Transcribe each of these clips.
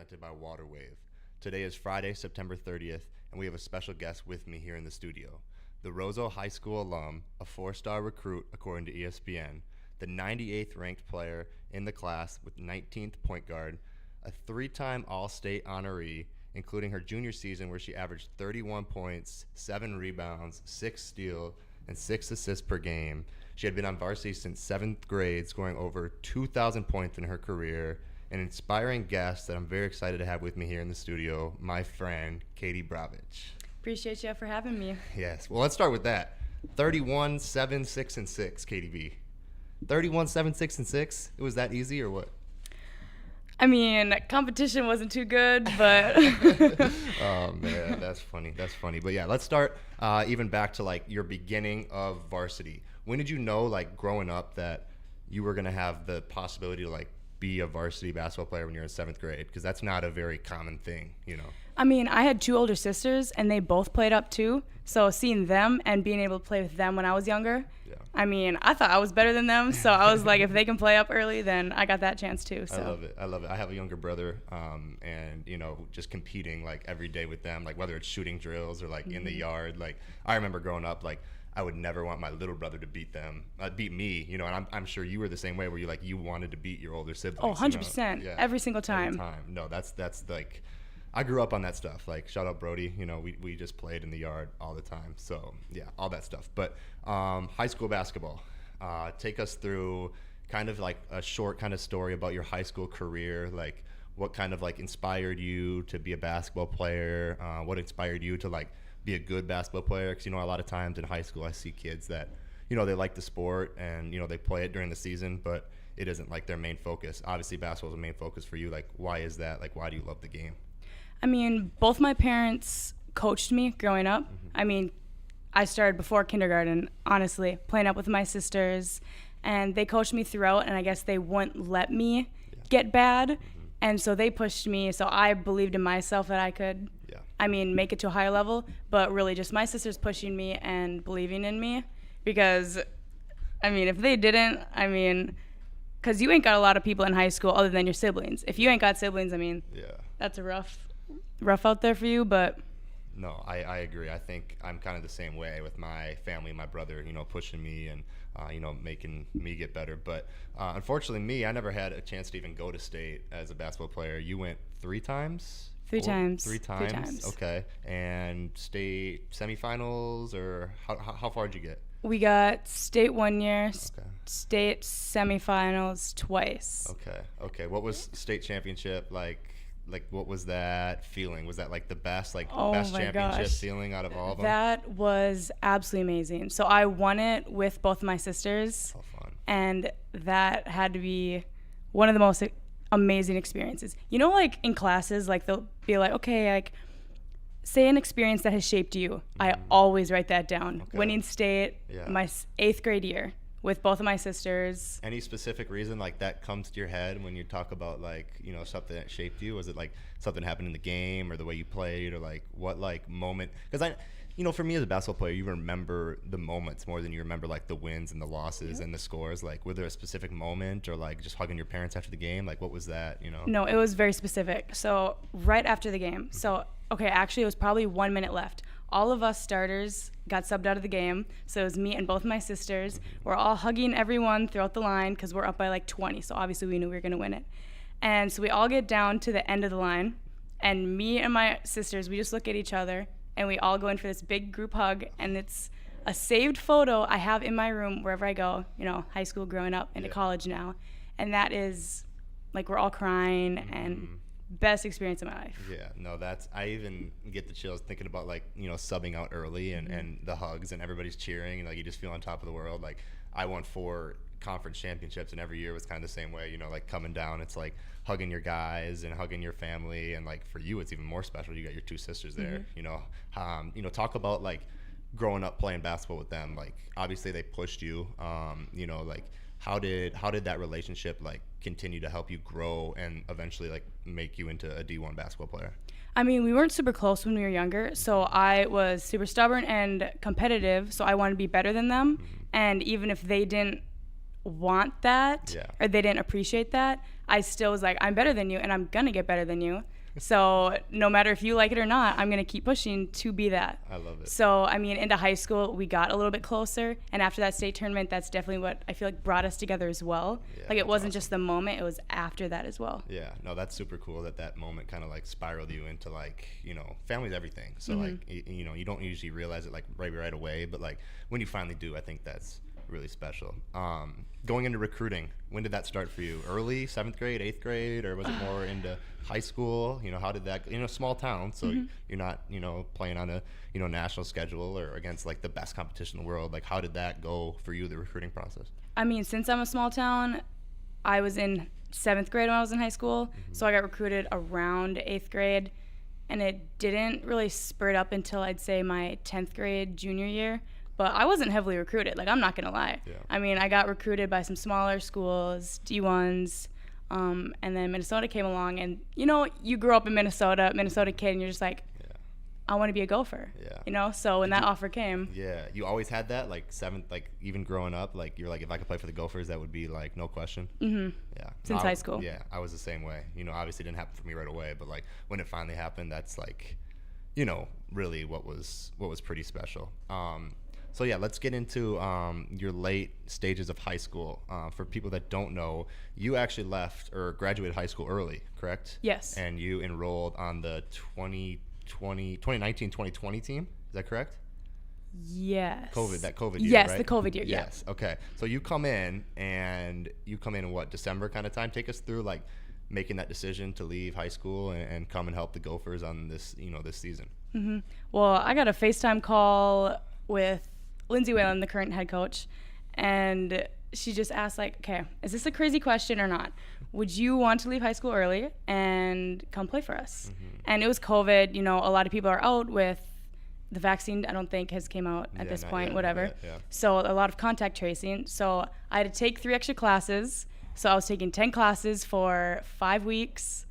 presented by WaterWave. Today is Friday, September 30th, and we have a special guest with me here in the studio. The Roseau High School alum, a 4-star recruit according to ESPN, the 98th ranked player in the class with 19th point guard, a 3-time All-State honoree, including her junior season where she averaged 31 points, 7 rebounds, 6 steals, and 6 assists per game. She had been on varsity since 7th grade, scoring over 2,000 points in her career. An inspiring guest that I'm very excited to have with me here in the studio, my friend, Katie Borowicz. Appreciate you for having me. Yes. Well, let's start with that. 31, 7, 6, and 6, Katie B. 31, 7, 6, and 6? It was that easy or what? I mean, competition wasn't too good, but... Oh, man, that's funny. That's funny. But, yeah, let's start even back to, like, your beginning of varsity. When did you know, like, growing up that you were going to have the possibility to, like, be a varsity basketball player when you're in 7th grade? Because that's not a very common thing, you know. I mean, I had 2 older sisters, and they both played up too. So seeing them and being able to play with them when I was younger, yeah. I mean, I thought I was better than them. So I was like, if they can play up early, then I got that chance too. So. I love it. I love it. I have a younger brother, and, you know, just competing, like, every day with them, like, whether it's shooting drills or, like, in the yard. Like, I remember growing up, like, I would never want my little brother to beat me, you know, and I'm sure you were the same way where you wanted to beat your older siblings. Oh, 100%. You know? Yeah. Every single time. Every time. No, that's like, I grew up on that stuff. Like, shout out Brody, you know, we just played in the yard all the time. So, yeah, all that stuff. But high school basketball, take us through kind of like a short kind of story about your high school career, like what kind of like inspired you to be a basketball player, what inspired you to like be a good basketball player, because, you know, a lot of times in high school I see kids that, you know, they like the sport and, you know, they play it during the season, but it isn't like their main focus. Obviously basketball is a main focus for you. Like, why is that? Like, why do you love the game? I mean, both my parents coached me growing up. Mm-hmm. I mean, I started before kindergarten, honestly, playing up with my sisters, and they coached me throughout, and I guess they wouldn't let me get bad, and so they pushed me, so I believed in myself that I could I mean, make it to a higher level, but really just my sisters pushing me and believing in me, because, I mean, if they didn't, I mean, because you ain't got a lot of people in high school other than your siblings. If you ain't got siblings, I mean, that's a rough out there for you, but. No, I agree. I think I'm kind of the same way with my family, my brother, you know, pushing me and, you know, making me get better. But unfortunately, I never had a chance to even go to state as a basketball player. You went 3 times? 3 times. 3 times. Okay. And state semifinals, or how far did you get? We got state 1 year, state semifinals twice. Okay. What was state championship like? Like, what was that feeling? Was that like the best, best championship feeling out of all of them? That was absolutely amazing. So I won it with both my sisters. Oh, fun. And that had to be one of the most amazing experiences. You know, like in classes, like they'll be like, okay, like say an experience that has shaped you. Mm-hmm. I always write that down. Okay. Winning state, my 8th grade year with both of my sisters. Any specific reason like that comes to your head when you talk about, like, you know, something that shaped you? Was it like something happened in the game or the way you played, or like what like moment? Because you know, for me as a basketball player, you remember the moments more than you remember like the wins and the losses and the scores. Like, were there a specific moment, or like just hugging your parents after the game? Like, what was that, you know? No, it was very specific. So right after the game. So, okay, actually it was probably 1 minute left. All of us starters got subbed out of the game. So it was me and both my sisters. We're all hugging everyone throughout the line because we're up by like 20. So obviously we knew we were going to win it. And so we all get down to the end of the line. And me and my sisters, we just look at each other. And we all go in for this big group hug. And it's a saved photo I have in my room wherever I go, you know, high school, growing up, into college now. And that is, like, we're all crying and best experience of my life. Yeah, no, I even get the chills thinking about, like, you know, subbing out early and the hugs and everybody's cheering and, like, you just feel on top of the world. Like, I won 4 conference championships, and every year was kind of the same way, you know, like coming down, it's like hugging your guys and hugging your family. And like for you, it's even more special. You got your 2 sisters there, you know, talk about like growing up playing basketball with them. Like, obviously they pushed you, you know, like how did that relationship like continue to help you grow and eventually like make you into a D1 basketball player? I mean, we weren't super close when we were younger, so I was super stubborn and competitive, so I wanted to be better than them. And even if they didn't want that Yeah. or they didn't appreciate that, I still was like, I'm better than you and I'm going to get better than you. So no matter if you like it or not, I'm going to keep pushing to be that. I love it. So, I mean, into high school, we got a little bit closer. And after that state tournament, that's definitely what I feel like brought us together as well. Yeah, like, it that's wasn't awesome. just the moment, it was after that as well. Yeah, no, that's super cool that moment kind of like spiraled you into like, family's everything. So like, you don't usually realize it like right away, but like when you finally do, I think that's really special. Going into recruiting, when did that start for you? Early, 7th grade, 8th grade, or was it more into high school? How did that, small town, so you're not, playing on a, national schedule or against like the best competition in the world. Like, how did that go for you, the recruiting process? I mean, since I'm a small town, I was in 7th grade when I was in high school, so I got recruited around 8th grade, and it didn't really spurt up until I'd say my 10th grade junior year. But I wasn't heavily recruited. Like, I'm not going to lie. Yeah. I mean, I got recruited by some smaller schools, D1s, and then Minnesota came along. And, you grew up in Minnesota kid, and you're just like, I want to be a Gopher. Yeah. So when that offer came. Yeah. You always had that, like, 7th, like, even growing up, like, you're like, if I could play for the Gophers, that would be, like, no question. Mm-hmm. Yeah. Since high school. Yeah. I was the same way. Obviously it didn't happen for me right away, but, like, when it finally happened, that's, like, really what was pretty special. So yeah, let's get into your late stages of high school. For people that don't know, you actually left or graduated high school early, correct? Yes. And you enrolled on the 2019-2020 team. Is that correct? Yes. That COVID year, yes, right? the COVID year, yeah. Yes. Okay. So you come in in what, December kind of time? Take us through like making that decision to leave high school and come and help the Gophers on this, this season. Mm-hmm. Well, I got a FaceTime call with Lindsay Whalen, the current head coach, and she just asked, like, okay, is this a crazy question or not? Would you want to leave high school early and come play for us? Mm-hmm. And it was COVID. A lot of people are out with the vaccine. I don't think has came out at this point, whatever. Yeah. So a lot of contact tracing. So I had to take 3 extra classes. So I was taking 10 classes for 5 weeks.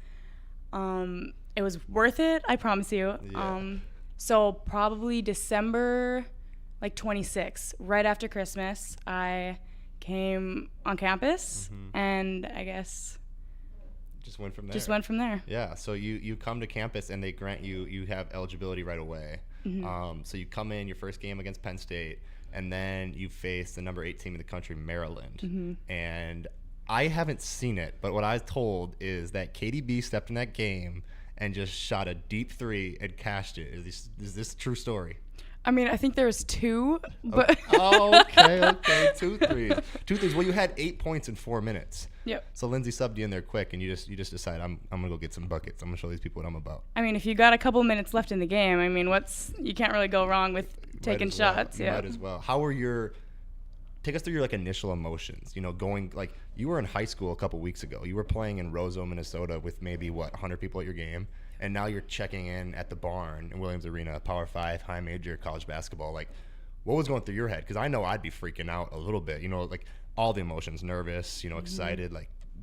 It was worth it, I promise you. Yeah. So probably December 26, right after Christmas, I came on campus, and I guess just went from there. Yeah. So you come to campus and they grant you have eligibility right away. Mm-hmm. So you come in your first game against Penn State, and then you face the number 8 team in the country, Maryland. Mm-hmm. And I haven't seen it, but what I was told is that Katie B stepped in that game and just shot a deep 3 and cashed it. Is this a true story? I mean, I think there was 2, but okay, 2 threes. 2 threes. Well, you had 8 points in 4 minutes. Yep. So Lindsay subbed you in there quick, and you just decide I'm gonna go get some buckets. I'm gonna show these people what I'm about. I mean, if you got a couple minutes left in the game, I mean, you can't really go wrong with taking shots. Yeah. Might as well. How were take us through your initial emotions, going you were in high school a couple weeks ago. You were playing in Roseau, Minnesota with maybe 100 people at your game, and now you're checking in at the barn in Williams Arena, Power 5, high major college basketball. What was going through your head? Because I know I'd be freaking out a little bit, all the emotions, nervous, excited.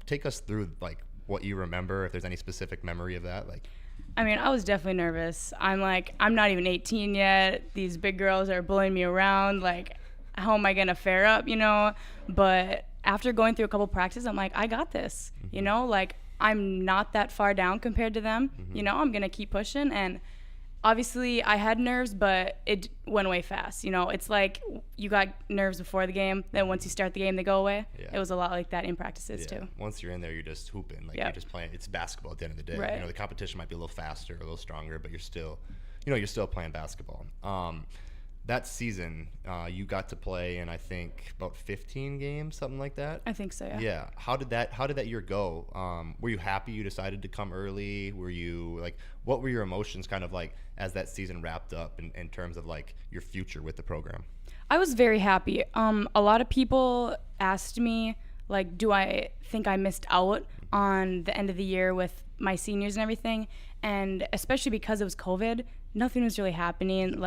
Take us through what you remember, if there's any specific memory of that. I mean, I was definitely nervous. I'm not even 18 yet. These big girls are bullying me around. How am I going to fare up, But after going through a couple practices, I'm like, I got this, I'm not that far down compared to them. Mm-hmm. I'm going to keep pushing. And obviously I had nerves, but it went away fast. It's like you got nerves before the game. Then once you start the game, they go away. Yeah. It was a lot like that in practices too. Once you're in there, you're just hooping. You're just playing. It's basketball at the end of the day. Right. The competition might be a little faster, a little stronger, but you're still, you're still playing basketball. That season, you got to play in, I think, about 15 games, something like that. I think so, yeah. Yeah. How did that year go? Were you happy you decided to come early? Were you what were your emotions kind of as that season wrapped up in terms of your future with the program? I was very happy. A lot of people asked me, do I think I missed out on the end of the year with my seniors and everything? And especially because it was COVID, nothing was really happening.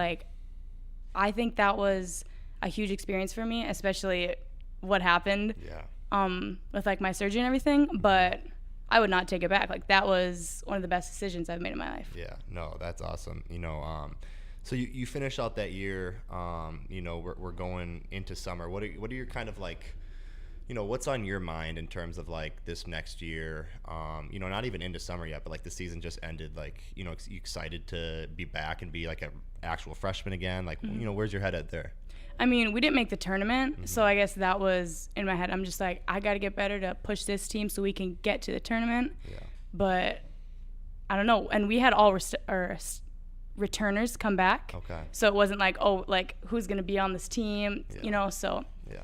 I think that was a huge experience for me, especially what happened with my surgery and everything. But I would not take it back. That was one of the best decisions I've made in my life. Yeah, no, that's awesome. So you finish out that year. We're going into summer. What are your kind of what's on your mind in terms of like this next year? Not even into summer yet, but like the season just ended. Like, you excited to be back and be like an actual freshman again? Like, where's your head at there? I mean, we didn't make the tournament, so I guess that was in my head. I'm just like, I got to get better to push this team so we can get to the tournament. Yeah. But I don't know. And we had all returners come back. Okay. So it wasn't like, who's going to be on this team, so. Yeah.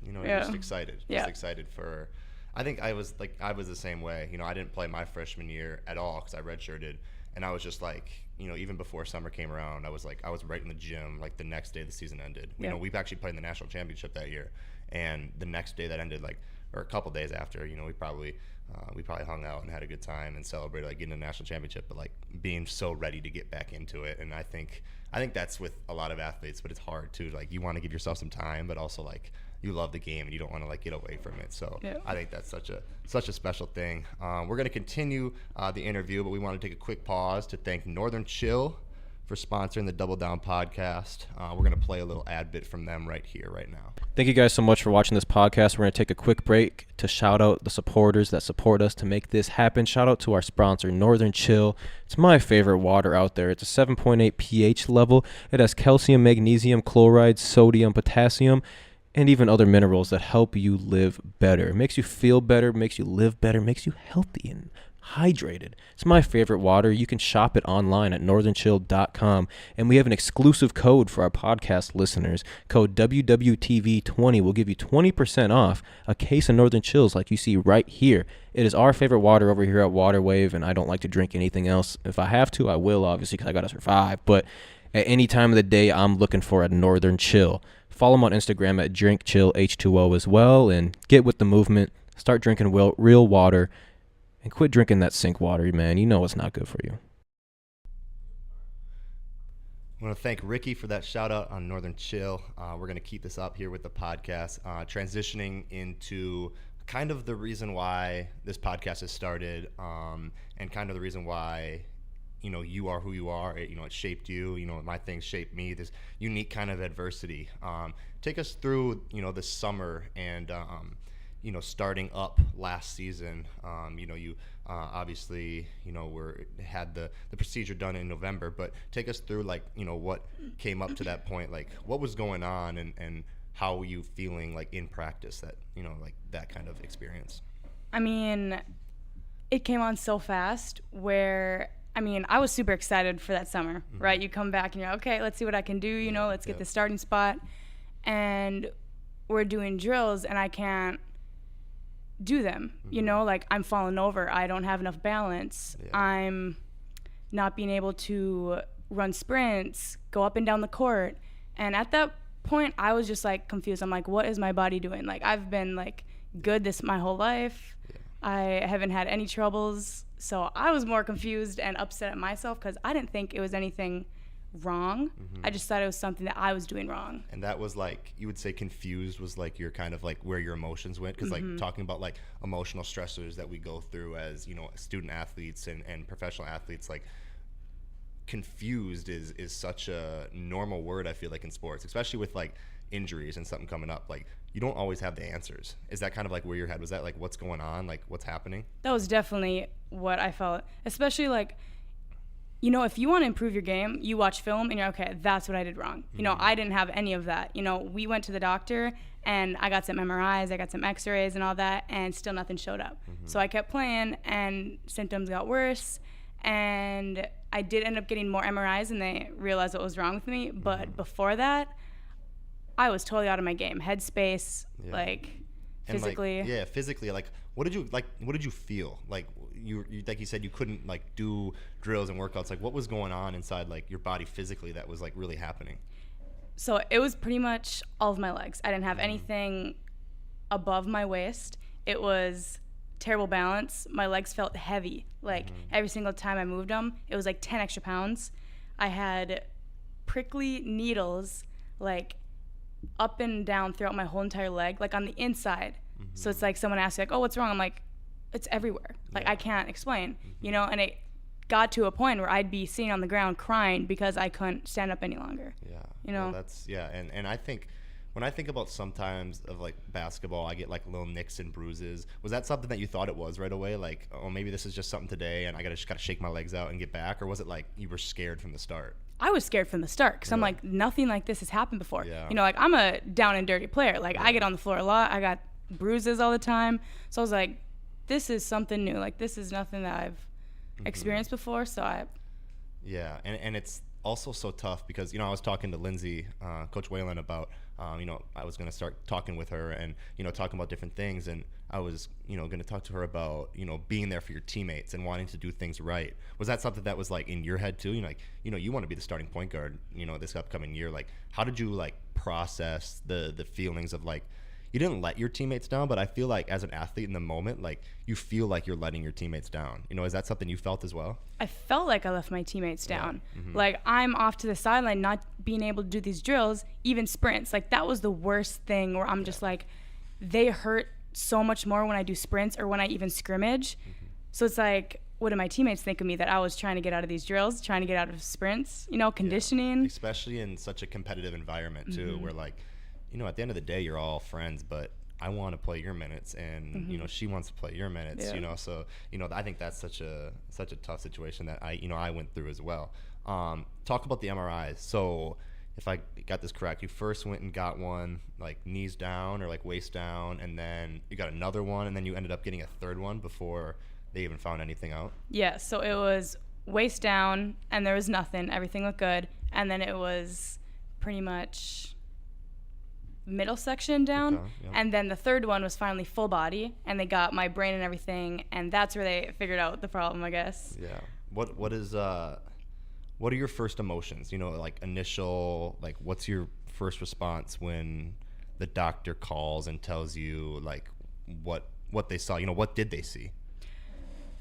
You're just excited. Just excited for. I think I was the same way. I didn't play my freshman year at all because I redshirted, and I was just like, even before summer came around, I was right in the gym like the next day the season ended. We've actually played in the national championship that year, and the next day that ended, or a couple days after, we probably hung out and had a good time and celebrated like getting a national championship, but like being so ready to get back into it. And I think that's with a lot of athletes, but it's hard too. Like you want to give yourself some time, but also like you love the game and you don't want to like get away from it. So I think that's such a special thing. We're going to continue the interview, but we want to take a quick pause to thank Northern Chill for sponsoring the Double Down podcast. We're going to play a little ad bit from them right here, right now. Thank you guys so much for watching this podcast. We're going to take a quick break to shout out the supporters that support us to make this happen. Shout out to our sponsor, Northern Chill. It's my favorite water out there. It's a 7.8 pH level. It has calcium, magnesium, chloride, sodium, potassium, and even other minerals that help you live better. It makes you feel better, makes you live better, makes you healthy and hydrated. It's my favorite water. You can shop it online at northernchill.com, and we have an exclusive code for our podcast listeners. Code WWTV20 will give you 20% off a case of Northern Chills like you see right here. It is our favorite water over here at WaterWave, and I don't like to drink anything else. If I have to, I will, obviously, because I got to survive, but at any time of the day, I'm looking for a Northern Chill. Follow them on Instagram at DrinkChillH2O as well, and get with the movement. Start drinking real water. And quit drinking that sink water, man. You know it's not good for you. I want to thank Ricky for that shout out on Northern Chill. We're going to keep this up here with the podcast, transitioning into kind of the reason why this podcast has started, and kind of the reason why you are who you are. It shaped you. My things shaped me. This unique kind of adversity. Take us through the summer and starting up last season. You obviously had the procedure done in November, but take us through what came up to that point, like what was going on and how were you feeling like in practice that that kind of experience. I mean, it came on so fast where I was super excited for that summer, right? You come back and you're okay, let's see what I can do, let's get the starting spot, and we're doing drills and I can't do them, I'm falling over, I don't have enough balance, I'm not being able to run sprints, go up and down the court. And at that point I was just like confused. I'm like, what is my body doing? Like I've been like good this my whole life. I haven't had any troubles. So I was more confused and upset at myself because I didn't think it was anything wrong. I just thought it was something that I was doing wrong. And that was like, you would say confused was like your kind of like where your emotions went, because like talking about like emotional stressors that we go through as student athletes and professional athletes, like confused is such a normal word, I feel like, in sports, especially with like injuries and something coming up. Like you don't always have the answers. Is that kind of like where your head was at? Like what's going on? Like what's happening? That was definitely what I felt, especially like if you want to improve your game, you watch film and you're okay, that's what I did wrong. I didn't have any of that. We went to the doctor and I got some MRIs, I got some x-rays and all that, and still nothing showed up. So I kept playing and symptoms got worse, and I did end up getting more MRIs and they realized what was wrong with me. But before that, I was totally out of my game. Headspace, like physically. And like, physically, like what did you feel? Like you like you said you couldn't like do drills and workouts. Like what was going on inside like your body physically that was like really happening? So it was pretty much all of my legs. I didn't have anything above my waist. It was terrible balance. My legs felt heavy. Like every single time I moved them, it was like 10 extra pounds. I had prickly needles like up and down throughout my whole entire leg, like on the inside. So it's like someone asks you like, oh, what's wrong? I'm like, it's everywhere. Like I can't explain, and it got to a point where I'd be sitting on the ground crying because I couldn't stand up any longer. Well, that's and I think When I think about sometimes of like basketball, I get like little nicks and bruises. Was that something that you thought it was right away? Like, oh, maybe this is just something today and I just gotta shake my legs out and get back? Or was it like you were scared from the start? I was scared from the start because I'm Really? like, nothing like this has happened before. Yeah. You know, like I'm a down and dirty player. Like I get on the floor a lot. I got bruises all the time. So I was like, this is something new. Like this is nothing that I've experienced before. So Yeah, and it's also so tough because, I was talking to Lindsay, Coach Whalen, about, I was going to start talking with her and, talking about different things. And I was, going to talk to her about, being there for your teammates and wanting to do things right. Was that something that was like in your head too? You want to be the starting point guard, this upcoming year. Like, how did you like process the feelings of like, you didn't let your teammates down, but I feel like as an athlete in the moment, like you feel like you're letting your teammates down. Is that something you felt as well? I felt like I left my teammates down. Yeah. Mm-hmm. Like I'm off to the sideline, not being able to do these drills, even sprints. Like that was the worst thing where I'm just like, they hurt so much more when I do sprints or when I even scrimmage. So it's like, what do my teammates think of me that I was trying to get out of these drills, trying to get out of sprints, conditioning? Yeah. Especially in such a competitive environment too, where like, at the end of the day, you're all friends, but I want to play your minutes and, she wants to play your minutes, so, I think that's such a tough situation that I went through as well. Talk about the MRIs. So if I got this correct, you first went and got one like knees down or like waist down, and then you got another one, and then you ended up getting a third one before they even found anything out. Yeah. So it was waist down and there was nothing. Everything looked good. And then it was pretty much middle section down, and then the third one was finally full body, and they got my brain and everything, and that's where they figured out the problem, I guess. Yeah. What are your first emotions? Like initial, like what's your first response when the doctor calls and tells you like what they saw? What did they see?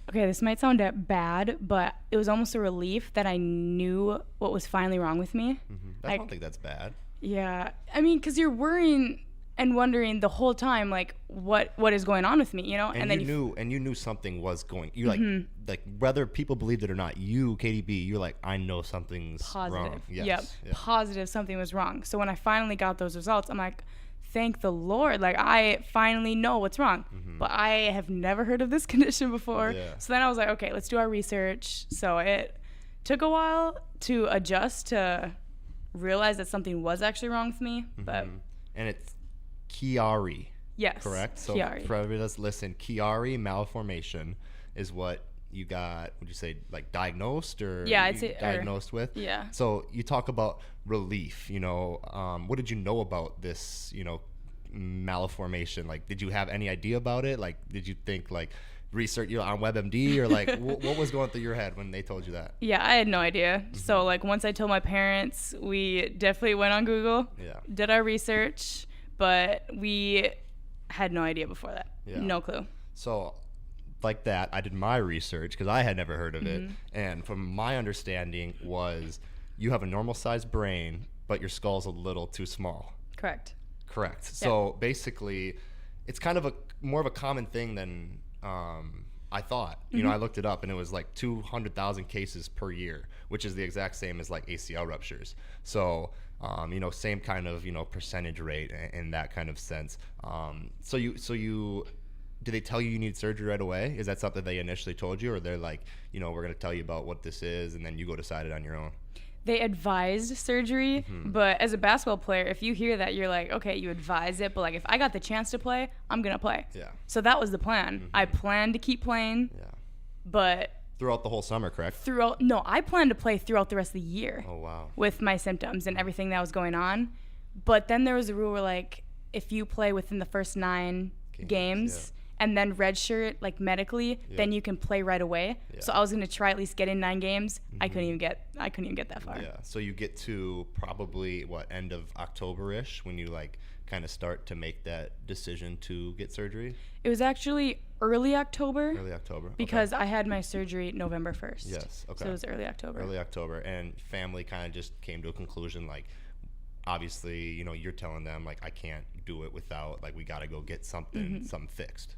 Okay, this might sound bad, but it was almost a relief that I knew what was finally wrong with me. I don't think that's bad. Yeah, I mean, because you're worrying and wondering the whole time, like, what is going on with me, And then you knew something was going. You like whether people believed it or not. You, Katie B, you're like, I know something's wrong. Yes. Yep, positive something was wrong. So when I finally got those results, I'm like, thank the Lord, like I finally know what's wrong. But I have never heard of this condition before. Yeah. So then I was like, okay, let's do our research. So it took a while to adjust to realize that something was actually wrong with me, but and it's Chiari. Yes, correct. So Chiari. for everybody that's listening, Chiari malformation is what you got. Would you say like diagnosed or diagnosed with? Yeah. So you talk about relief. What did you know about this? Malformation. Like, did you have any idea about it? Like, did you think like research on WebMD or like what was going through your head when they told you that? Yeah, I had no idea. So like once I told my parents, we definitely went on Google, did our research, but we had no idea before that. No clue. So like that, I did my research because I had never heard of it, and from my understanding was you have a normal sized brain, but your skull's a little too small. Correct. So basically, it's kind of more of a common thing than I thought. I looked it up and it was like 200,000 cases per year, which is the exact same as like ACL ruptures. So, same kind of, percentage rate in that kind of sense. So did they tell you need surgery right away? Is that something they initially told you, or they're like, we're going to tell you about what this is and then you go decide it on your own? They advised surgery, but as a basketball player, if you hear that, you're like, okay, you advise it, but like if I got the chance to play, I'm going to play. Yeah. So that was the plan. I planned to keep playing, but throughout the whole summer, correct? I planned to play throughout the rest of the year. Oh, wow. With my symptoms and everything that was going on. But then there was a rule where like if you play within the first 9 games and then redshirt like medically, then you can play right away. So I was going to try at least get in 9 games. I couldn't even get that far. Yeah. So you get to probably end of October-ish when you like kind of start to make that decision to get surgery? It was actually early October. Early October. Because I had my surgery November 1st. Yes. Okay. So it was early October. Early October, and family kind of just came to a conclusion like, obviously, you're telling them like I can't do it without like we got to go get something fixed.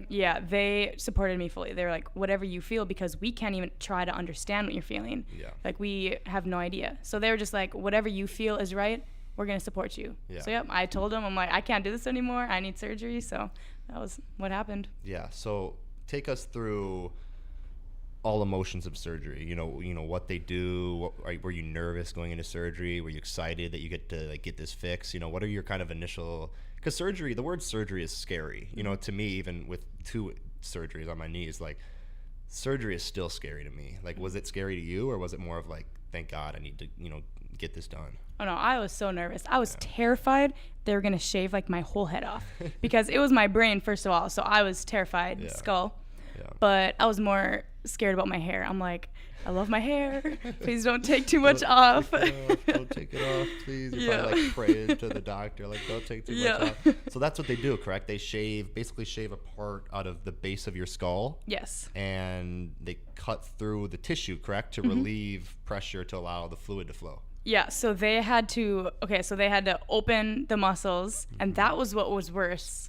Yeah, they supported me fully. They were like, whatever you feel, because we can't even try to understand what you're feeling. Yeah. Like, we have no idea. So they were just like, whatever you feel is right, we're going to support you. Yeah. So, yep, I told him, I'm like, I can't do this anymore. I need surgery. So that was what happened. Yeah. So take us through all emotions of surgery. You know what they do. Were you nervous going into surgery? Were you excited that you get to like get this fix? What are your kind of initial? Because the word surgery is scary. To me, even with 2 surgeries on my knees, like surgery is still scary to me. Like, was it scary to you, or was it more of like, thank God I need to get this done? Oh no, I was so nervous. I was terrified they were gonna shave like my whole head off because it was my brain first of all. So I was terrified, skull. Yeah. But I was more scared about my hair. I'm like, I love my hair. Please don't take too much off. Don't take it off, please. You're probably like praying to the doctor, like, don't take too much off. So that's what they do, correct? They basically shave a part out of the base of your skull. Yes. And they cut through the tissue, correct, to relieve pressure to allow the fluid to flow. Yeah, so they had to open the muscles, and that was what was worse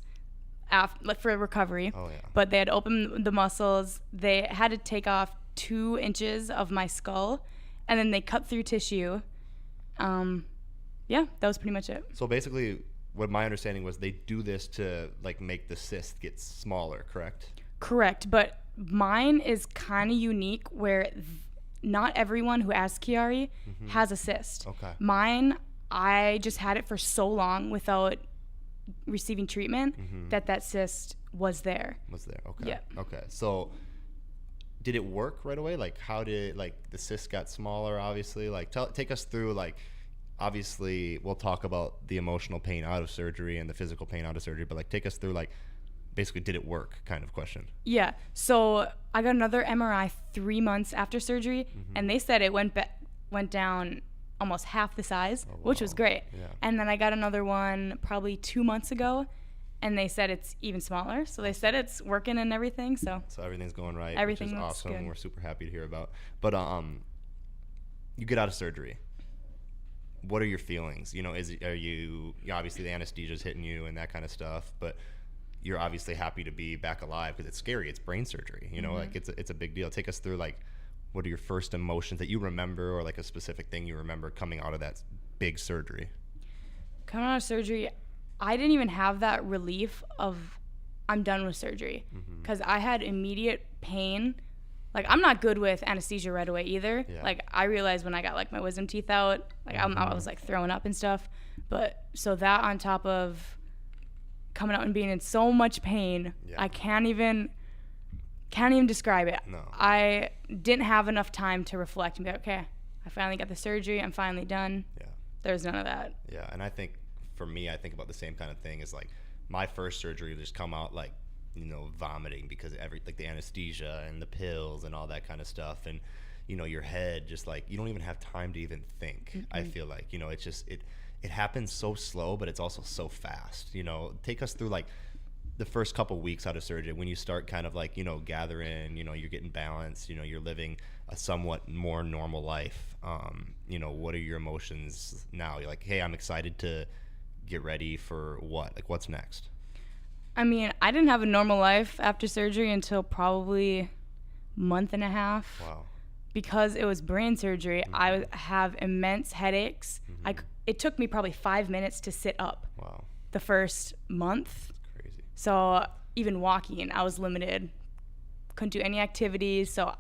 for recovery. Oh, yeah. But they had opened the muscles. They had to take off 2 inches of my skull, and then they cut through tissue. Yeah, that was pretty much it. So basically, what my understanding was, they do this to like make the cyst get smaller, correct? Correct, but mine is kind of unique where not everyone who has Chiari has a cyst. Okay. Mine, I just had it for so long without receiving treatment that cyst was there. Okay. Yeah. Okay. So did it work right away? Like, how did the cyst got smaller, obviously? Like, take us through, like, obviously we'll talk about the emotional pain out of surgery and the physical pain out of surgery, but like, take us through, like, basically, did it work kind of question? Yeah. So I got another MRI 3 months after surgery, and they said it went down almost half the size, which was great. Yeah. And then I got another one probably 2 months ago, and they said it's even smaller. So they said it's working and everything. So everything's going right, everything which is looks awesome. good. We're super happy to hear about. But you get out of surgery. What are your feelings? Are you obviously the anesthesia's hitting you and that kind of stuff, but you're obviously happy to be back alive because it's scary. It's brain surgery. Like it's a big deal. Take us through, like, what are your first emotions that you remember, or like a specific thing you remember coming out of that big surgery? Coming out of surgery, I didn't even have that relief of I'm done with surgery because I had immediate pain. Like, I'm not good with anesthesia right away either. Yeah. Like, I realized when I got like my wisdom teeth out, like I was like throwing up and stuff. But so that on top of coming out and being in so much pain, I can't even describe it. No. I didn't have enough time to reflect and be like, okay, I finally got the surgery. I'm finally done. Yeah. There's none of that. Yeah, and I think for me, I think about the same kind of thing. Is like my first surgery just come out like, vomiting because the anesthesia and the pills and all that kind of stuff, and your head just like you don't even have time to even think. I feel like it's just it happens so slow, but it's also so fast. Take us through like the first couple weeks out of surgery when you start kind of like gathering. You're getting balanced. You're living a somewhat more normal life. What are your emotions now? You're like, hey, I'm excited to get ready for what? Like, what's next? I mean, I didn't have a normal life after surgery until probably month and a half. Wow. Because it was brain surgery, I have immense headaches. It took me probably 5 minutes to sit up. Wow. The first month. That's crazy. So even walking, I was limited. Couldn't do any activities. So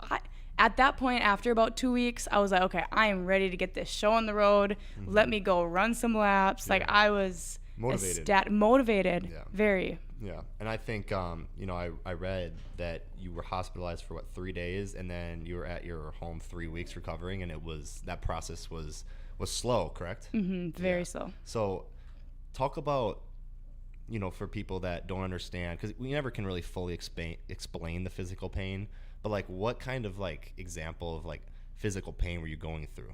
at that point, after about 2 weeks, I was like, okay, I am ready to get this show on the road. Let me go run some laps. Like, I was motivated. Yeah. Very. Yeah, and I think I read that you were hospitalized for 3 days, and then you were at your home 3 weeks recovering, and that process was slow, correct? Very slow. So, talk about for people that don't understand, because we never can really fully explain the physical pain, but like what kind of like example of like physical pain were you going through?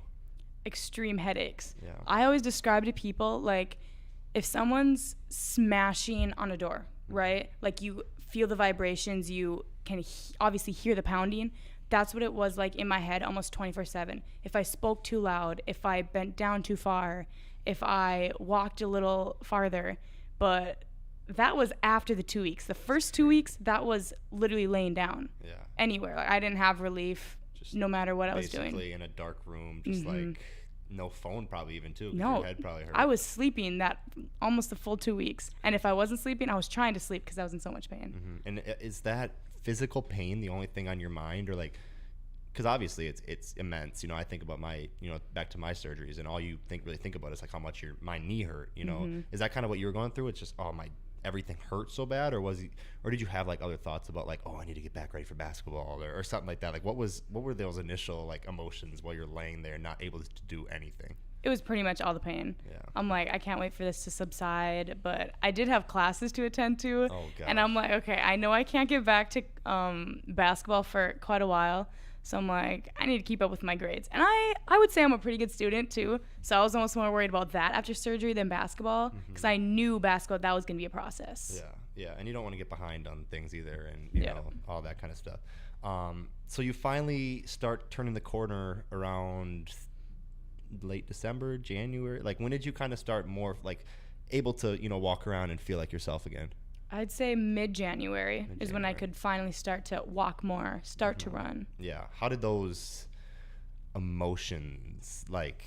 Extreme headaches. Yeah. I always describe to people like if someone's smashing on a door, right? Like you feel the vibrations, you can obviously hear the pounding. That's what it was like in my head almost 24/7. If I spoke too loud, if I bent down too far, if I walked a little farther. But that was after the 2 weeks. The first 2 weeks, that was literally laying down. Yeah. Anywhere. Like I didn't have relief Just no matter what I was doing. Basically in a dark room, just like no phone probably even too. 'Cause No, your head probably hurt. I was sleeping that almost a full 2 weeks. And if I wasn't sleeping, I was trying to sleep because I was in so much pain. And is that physical pain the only thing on your mind, or like, because obviously it's immense. You know, I think about my, back to my surgeries, and all you really think about is like how much my knee hurt. You know, is that kind of what you were going through? It's just, oh, everything hurt so bad, or did you have like other thoughts about like, oh, I need to get back ready for basketball, or something like that? Like, what were those initial like emotions while you're laying there not able to do anything? It was pretty much all the pain. Yeah. I'm like, I can't wait for this to subside. But I did have classes to attend to. Oh, gosh. And I'm like, okay, I know I can't get back to basketball for quite a while. So I'm like, I need to keep up with my grades. And I would say I'm a pretty good student too. So I was almost more worried about that after surgery than basketball, because I knew basketball, that was going to be a process. Yeah. And you don't want to get behind on things either, and you know, all that kind of stuff. So you finally start turning the corner around late December, January. Like, when did you kind of start more like able to, walk around and feel like yourself again? I'd say mid-January is when I could finally start to walk more, start to run. Yeah. How did those emotions, like,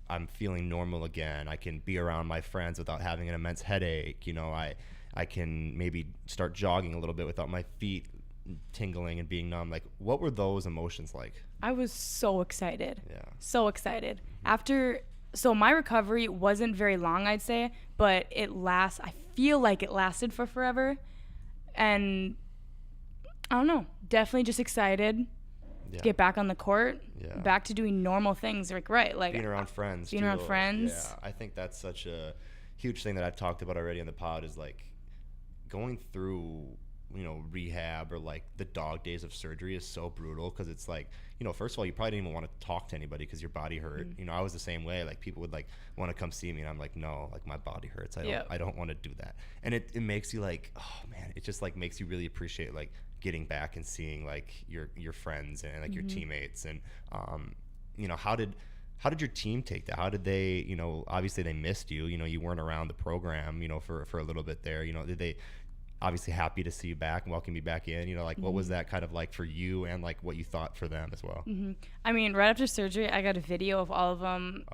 I'm feeling normal again, I can be around my friends without having an immense headache, I can maybe start jogging a little bit without my feet tingling and being numb. Like, what were those emotions like? I was so excited. Yeah. So excited. So my recovery wasn't very long, I'd say, but I feel like it lasted for forever. And I don't know, definitely just excited to get back on the court, back to doing normal things, like being around friends. Yeah, I think that's such a huge thing that I've talked about already on the pod, is like going through rehab, or like the dog days of surgery is so brutal, because it's like, first of all, you probably didn't even want to talk to anybody because your body hurt. I was the same way. Like, people would like want to come see me, and I'm like, no, like, my body hurts. I don't want to do that. And it makes you like, oh man, it just like makes you really appreciate like getting back and seeing like your friends and like your teammates. And how did your team take that? How did they, obviously they missed you, you weren't around the program, for a little bit there, did they obviously happy to see you back and welcome you back in, like what was that kind of like for you, and like what you thought for them as well? I mean, right after surgery, I got a video of all of them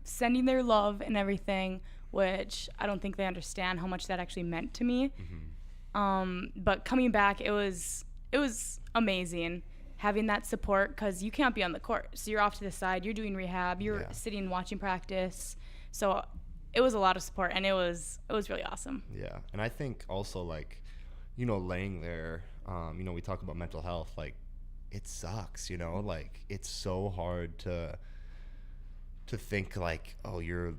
sending their love and everything, which I don't think they understand how much that actually meant to me. But coming back, it was amazing having that support, because you can't be on the court, so you're off to the side, you're doing rehab, you're sitting watching practice, so it was a lot of support, and it was really awesome. Yeah. And I think also, like, laying there, we talk about mental health, like, it sucks, like, it's so hard to think like, oh, you're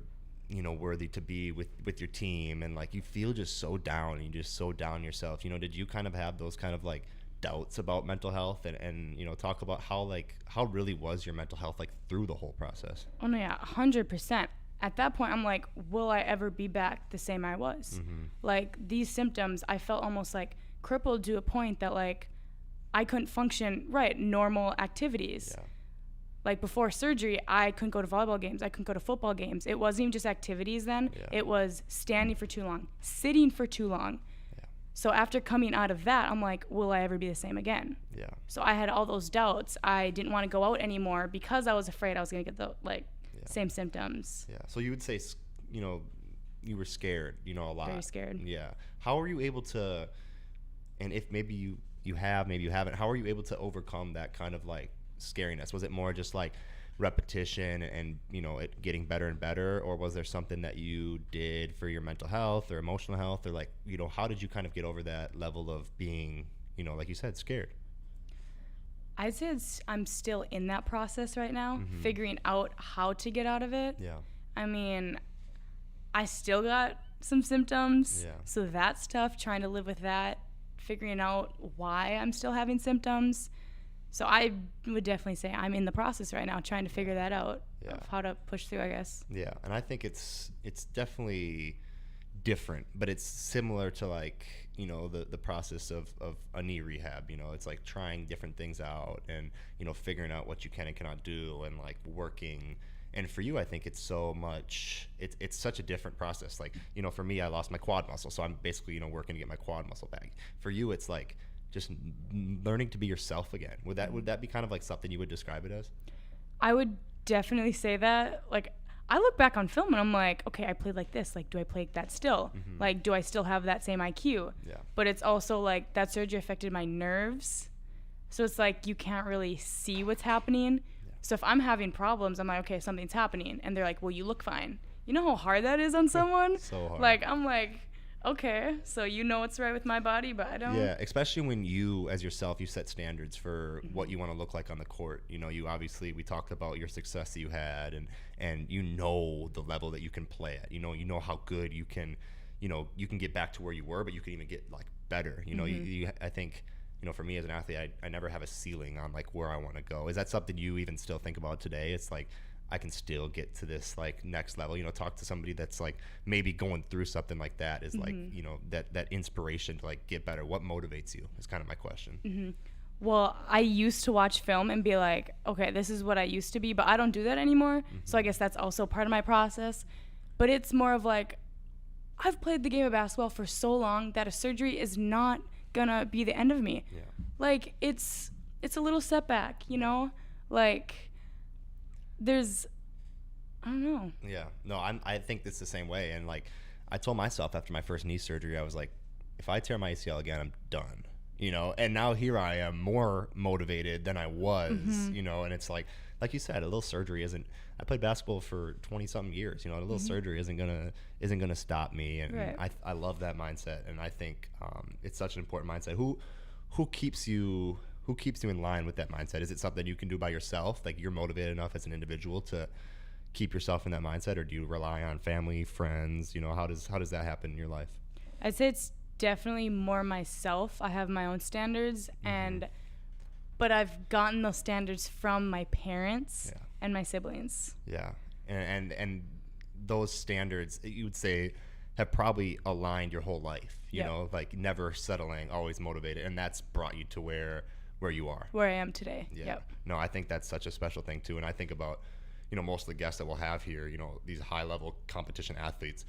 worthy to be with your team, and like you feel just so down, and you just so down yourself. Did you kind of have those kind of like doubts about mental health, and talk about how really was your mental health like through the whole process? Oh no, yeah, 100%. At that point, I'm like, will I ever be back the same I was? Like, these symptoms, I felt almost like crippled to a point that like I couldn't function normal activities. Like, before surgery, I couldn't go to volleyball games, I couldn't go to football games. It wasn't even just activities then. It was standing for too long, sitting for too long. So after coming out of that, I'm like, will I ever be the same again? So I had all those doubts. I didn't want to go out anymore because I was afraid I was going to get the same symptoms. So you would say, you were scared, a lot. Very scared. How are you able to, and if maybe you have, maybe you haven't, how are you able to overcome that kind of like scariness? Was it more just like repetition and it getting better and better, or was there something that you did for your mental health or emotional health, or like, how did you kind of get over that level of being, like you said, scared? I'd say I'm still in that process right now, figuring out how to get out of it. I mean, I still got some symptoms, so that's tough, trying to live with that, figuring out why I'm still having symptoms. So I would definitely say I'm in the process right now, trying to figure that out, of how to push through, I guess. And I think it's definitely different, but it's similar to like, the process of a knee rehab. It's like trying different things out, and figuring out what you can and cannot do, and like working. And for you, I think it's so much, it's such a different process. Like, for me, I lost my quad muscle, so I'm basically working to get my quad muscle back. For you, it's like just learning to be yourself again. Would that be kind of like something you would describe it as? I would definitely say that. Like, I look back on film and I'm like, okay, I played like this. Like, do I play like that still? Like, do I still have that same IQ? Yeah. But it's also like that surgery affected my nerves. So it's like you can't really see what's happening. Yeah. So if I'm having problems, I'm like, okay, something's happening. And they're like, well, you look fine. You know how hard that is on someone? So hard. Like, I'm like, okay, so you know what's right with my body, but I don't. Yeah, especially when you, as yourself, you set standards for what you want to look like on the court. You know, you obviously, we talked about your success that you had, and you know the level that you can play at. You know how good you can, you can get back to where you were, but you can even get like better. You know, I think, for me as an athlete, I never have a ceiling on like where I want to go. Is that something you even still think about today? It's like, I can still get to this like next level, talk to somebody that's like maybe going through something like that is like, that inspiration to like get better. What motivates you is kind of my question. Well, I used to watch film and be like, okay, this is what I used to be, but I don't do that anymore. So I guess that's also part of my process. But it's more of like, I've played the game of basketball for so long that a surgery is not gonna be the end of me. Yeah. Like it's a little setback, like there's, I don't know. Yeah, no, I think it's the same way. And like, I told myself after my first knee surgery, I was like, if I tear my ACL again, I'm done, and now here I am more motivated than I was, and it's like you said, a little surgery I played basketball for 20 something years, a little surgery isn't gonna stop me. And right. I love that mindset. And I think it's such an important mindset. Who keeps you in line with that mindset? Is it something you can do by yourself? Like you're motivated enough as an individual to keep yourself in that mindset, or do you rely on family, friends? How does that happen in your life? I'd say it's definitely more myself. I have my own standards, but I've gotten those standards from my parents and my siblings. Yeah, and those standards, you would say, have probably aligned your whole life. Like never settling, always motivated, and that's brought you to where you are. Where I am today. Yeah. Yep. No, I think that's such a special thing too. And I think about, most of the guests that we'll have here, these high level competition athletes,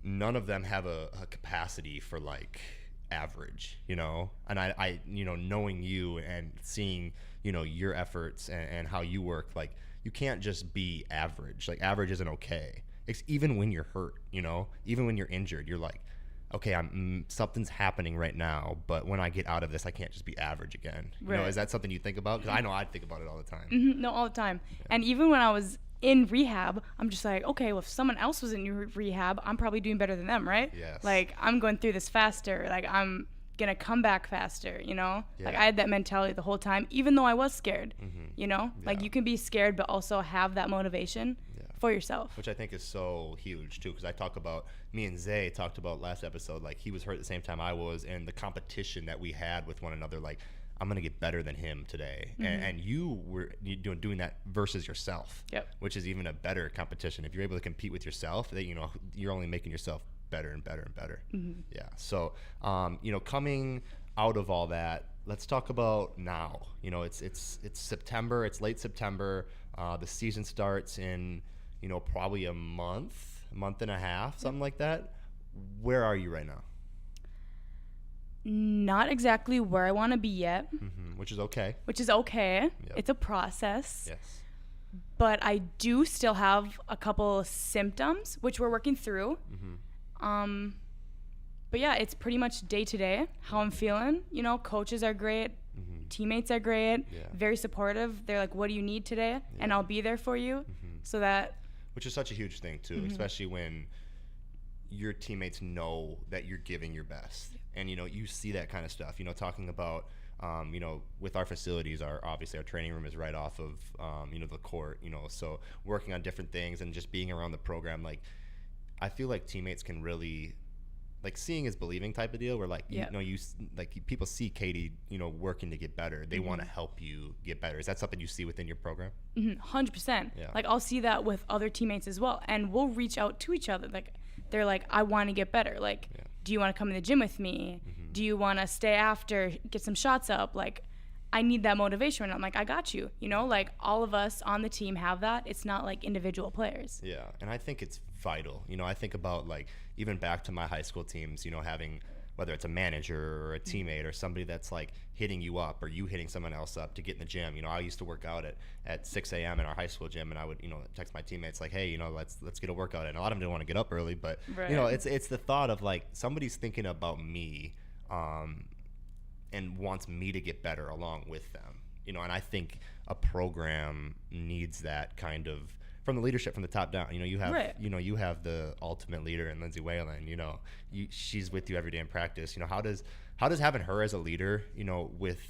none of them have a capacity for like average, and I knowing you and seeing, your efforts and how you work, like you can't just be average. Like average isn't okay. It's even when you're hurt, even when you're injured, you're like, okay, something's happening right now, but when I get out of this, I can't just be average again. Right. Is that something you think about? Because I know I think about it all the time. No, all the time. Yeah. And even when I was in rehab, I'm just like, okay, well, if someone else was in rehab, I'm probably doing better than them, right? Yes. Like, I'm going through this faster. Like, I'm going to come back faster, Yeah. Like, I had that mentality the whole time, even though I was scared, Yeah. Like, you can be scared, but also have that motivation for yourself. Which I think is so huge, too, because me and Zay talked about last episode, like, he was hurt at the same time I was, and the competition that we had with one another, like, I'm going to get better than him today. And you were doing that versus yourself, which is even a better competition. If you're able to compete with yourself, that you're only making yourself better and better and better. Yeah. So, coming out of all that, let's talk about now. It's September. It's late September. The season starts in, probably a month and a half, something like that. Where are you right now? Not exactly where I want to be yet. Which is okay. Yep. It's a process. Yes. But I do still have a couple symptoms, which we're working through. But yeah, it's pretty much day to day, how I'm feeling. Coaches are great. Teammates are great. Yeah. Very supportive. They're like, what do you need today? Yeah. And I'll be there for you. So that. Which is such a huge thing, too, especially when your teammates know that you're giving your best. And, you see that kind of stuff, talking about, with our facilities, obviously our training room is right off of, the court, so working on different things and just being around the program. Like, I feel like teammates can really, like, seeing is believing type of deal where, like, people see Katie, working to get better. They want to help you get better. Is that something you see within your program? 100%. Yeah. Like, I'll see that with other teammates as well. And we'll reach out to each other. Like, they're like, I want to get better. Like, do you want to come in the gym with me? Do you want to stay after, get some shots up? Like, I need that motivation. And I'm like, I got you. Like, all of us on the team have that. It's not like individual players. Yeah, and I think it's vital. I think about, like, even back to my high school teams, having whether it's a manager or a teammate or somebody that's like hitting you up or you hitting someone else up to get in the gym. You know, I used to work out at 6 a.m. in our high school gym, and I would, you know, text my teammates like, hey, you know, let's get a workout in. A lot of them didn't want to get up early, but you know, it's the thought of like somebody's thinking about me and wants me to get better along with them. You know, and I think a program needs that kind of from the leadership from the top down. You know, you have the ultimate leader in Lindsay Whalen. You know, she's with you every day in practice. You know, how does having her as a leader, you know, with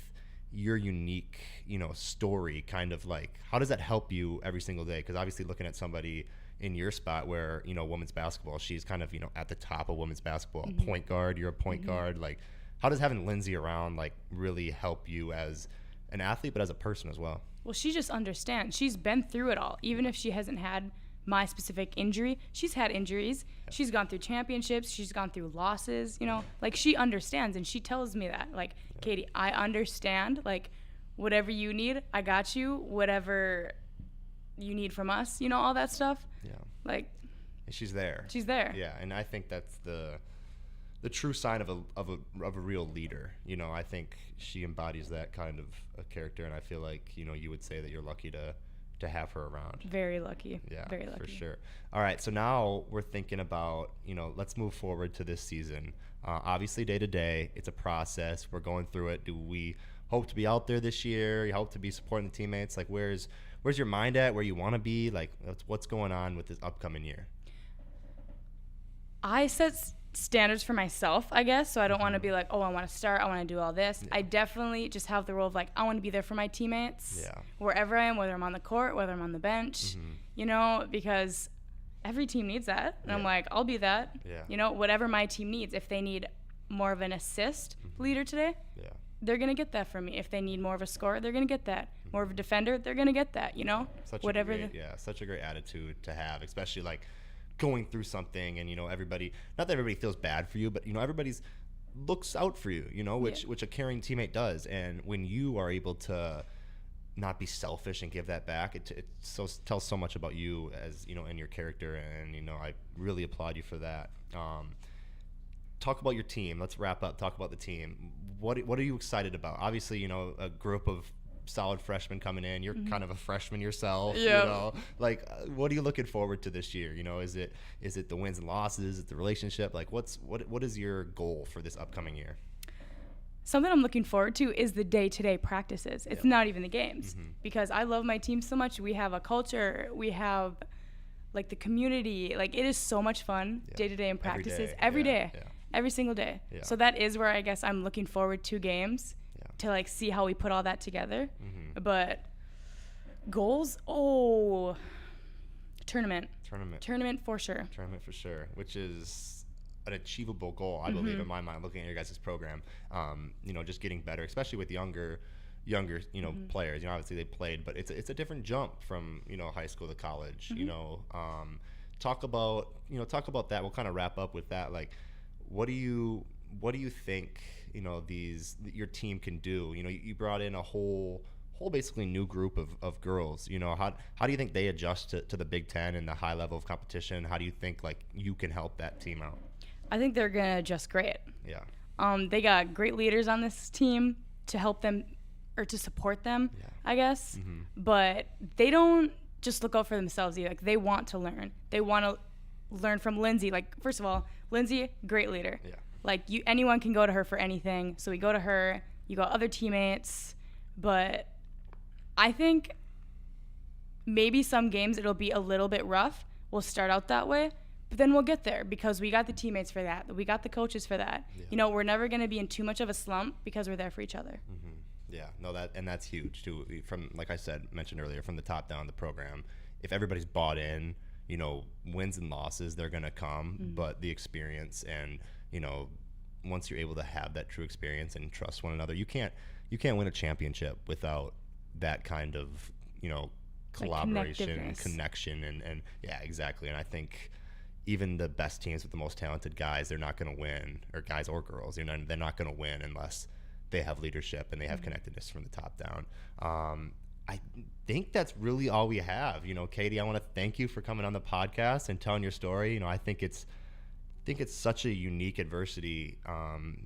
your unique, you know, story, kind of like, how does that help you every single day? Because obviously looking at somebody in your spot where, you know, women's basketball, she's kind of, you know, at the top of women's basketball, point guard, you're a point guard. Like, how does having Lindsay around like really help you as an athlete, but as a person as well? Well, she just understands. She's been through it all. Even if she hasn't had my specific injury, she's had injuries. Yeah. She's gone through championships. She's gone through losses, you know. Like, she understands, and she tells me that. Like, Katie, I understand. Like, whatever you need, I got you. Whatever you need from us, you know, all that stuff. Yeah. Like, and she's there. She's there. Yeah, and I think that's the true sign of a real leader. You know, I think she embodies that kind of a character, and I feel like, you know, you would say that you're lucky to have her around. Very lucky. Yeah, very lucky. For sure. All right, so now we're thinking about, you know, let's move forward to this season. Obviously, day to day, it's a process. We're going through it. Do we hope to be out there this year? You hope to be supporting the teammates? Like, where's your mind at? Where you want to be? Like, what's going on with this upcoming year? I set standards for myself, I guess. So I don't want to be like, oh, I want to start, I want to do all this. Yeah. I definitely just have the role of like, I want to be there for my teammates wherever I am, whether I'm on the court, whether I'm on the bench, you know, because every team needs that. And I'm like, I'll be that, you know, whatever my team needs. If they need more of an assist leader today, they're going to get that from me. If they need more of a scorer, they're going to get that. More of a defender, they're going to get that, you know, such a great attitude to have, especially like going through something, and, you know, everybody, not that everybody feels bad for you, but, you know, everybody's looks out for you, you know, which a caring teammate does. And when you are able to not be selfish and give that back, it tells so much about you as, you know, and your character. And, you know, I really applaud you for that. Talk about your team. Let's wrap up. Talk about the team. What are you excited about? Obviously, you know, a group of solid freshmen coming in. You're kind of a freshman yourself. You know, like, what are you looking forward to this year? You know, is it the wins and losses? Is it the relationship? Like, what is your goal for this upcoming year? Something I'm looking forward to is the day-to-day practices. It's not even the games, because I love my team so much. We have a culture. We have like the community. Like, it is so much fun day-to-day in practices every day, every single day. So that is where I guess I'm looking forward to games. To like see how we put all that together. But goals, tournament for sure. Tournament for sure, which is an achievable goal, I believe, in my mind, looking at your guys' program. You know, just getting better, especially with younger, you know, players. You know, obviously they played, but it's a different jump from, you know, high school to college. You know, talk about that. We'll kind of wrap up with that. Like, what do you think, you know, your team can do? You know, you brought in a whole basically new group of girls. You know, how do you think they adjust to the Big Ten and the high level of competition? How do you think like you can help that team out? I think they're gonna adjust great. Yeah. They got great leaders on this team to help them or to support them, I guess. But they don't just look out for themselves either. Like, they want to learn. They want to learn from Lindsay. Like, first of all, Lindsay, great leader. Yeah. Like, anyone can go to her for anything. So we go to her. You got other teammates. But I think maybe some games it'll be a little bit rough. We'll start out that way. But then we'll get there because we got the teammates for that. We got the coaches for that. Yeah. You know, we're never going to be in too much of a slump because we're there for each other. Yeah, no, that's huge too. From, like I mentioned earlier, from the top down, the program, if everybody's bought in, you know, wins and losses, they're going to come. But the experience and, you know, once you're able to have that true experience and trust one another, you can't win a championship without that kind of, you know, collaboration, like connection, and yeah, exactly. And I think even the best teams with the most talented guys, they're not going to win, or guys or girls, you know, they're not going to win unless they have leadership and they have connectedness from the top down. I think that's really all we have. You know, Katie, I want to thank you for coming on the podcast and telling your story. You know, I think it's think it's such a unique adversity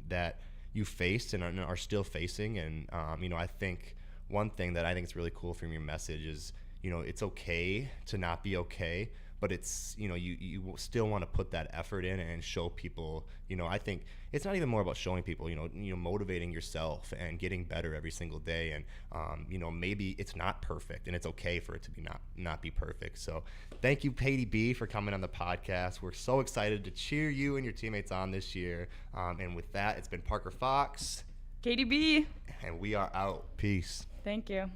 that you faced and are still facing. And, I think one thing that I think is really cool from your message is, it's okay to not be okay, but it's, you still want to put that effort in and show people, I think it's not even more about showing people, motivating yourself and getting better every single day. And, maybe it's not perfect and it's okay for it to be not be perfect. So thank you, Katie B, for coming on the podcast. We're so excited to cheer you and your teammates on this year. And with that, it's been Parker Fox. Katie B. And we are out. Peace. Thank you.